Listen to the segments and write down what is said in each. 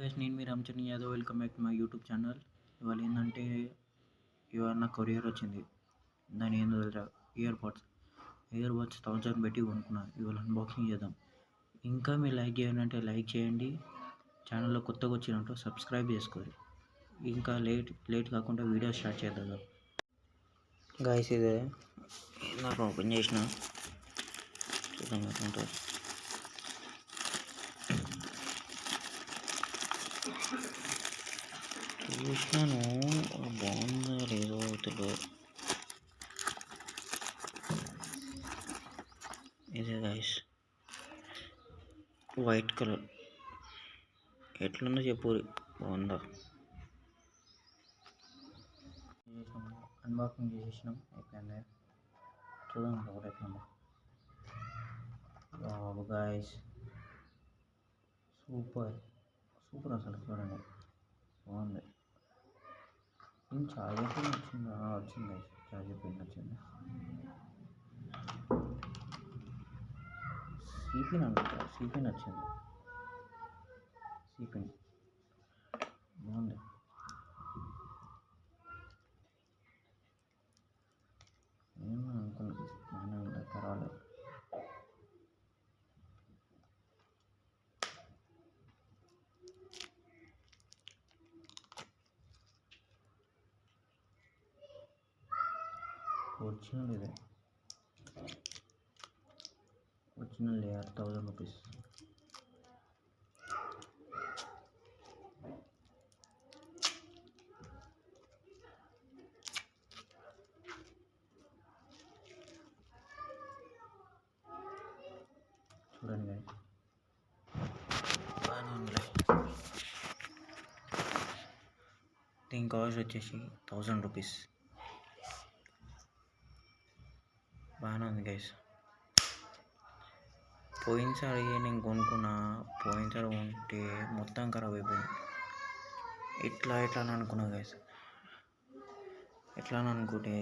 Guys, నేను మీ Ramcharan Yadav. Welcome back to my YouTube channel. ఇవాళ ఏంటంటే ఇవాళ నా కొరియర్ వచ్చింది. దాని ఏందో తెలుసా, ఇయర్ బడ్స్ 1000 పెట్టి కొనుక్కున్నాను. ఇవాళ అన్బాక్సింగ్ చేద్దాం. ఇంకా మీరు లైక్ చేయండి అంటే లైక్ చేయండి. ఛానల్లో కొత్తగా వచ్చినట్టు సబ్స్క్రైబ్ చేసుకోండి. ఇంకా లేట్ కాకుండా వీడియో స్టార్ట్ చేద్దాం. గైస్, ఇదే నాకు ఓపెన్ చేసిన చూద్దాం ఎట్లుంటుంది. చూసినాను, బాగుందో లేదో తెలియదు. ఇదే గైస్, వైట్ కలర్. ఎట్లుందో చెప్పు, బాగుందా? అన్బాక్సింగ్ చేసేసినాం, అయిపోయింది. చూద్దాం ఒకటి ఎట్లుందో. గైస్, సూపర్ అసలు చూడండి, బాగుంది. చార్జర్ పిన్ వచ్చింది. చార్జర్ పిన్ వచ్చింది. సిపిన్ అనుకుంటా, సిపిన్ వచ్చింది. సిపిన్ బాగుంది. నేను అనుకున్నాను బాగానే ఉంది, పర్వాలేదు. ఒరిజినల్ ఇదే, ఒరిజినల్ లేయర్ 1000 రూపీస్. చూడండి గాయస్, బాగానే ఉంది. దీని కాస్ట్ వచ్చేసి 1000 రూపీస్. బాగానే ఉంది గైస్. పోయినసారి నేను పోయినసారి కొంటే మొత్తం ఖరాబ్ అయిపోయింది. ఎట్లా అని అనుకున్నా గైస్. ఎట్లా అని అనుకుంటే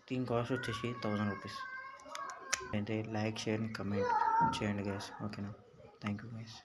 దీని కాస్ట్ వచ్చేసి 1000 రూపీస్. అయితే లైక్, షేర్, కమెంట్ చేయండి గైస్. ఓకేనా? Thank you guys.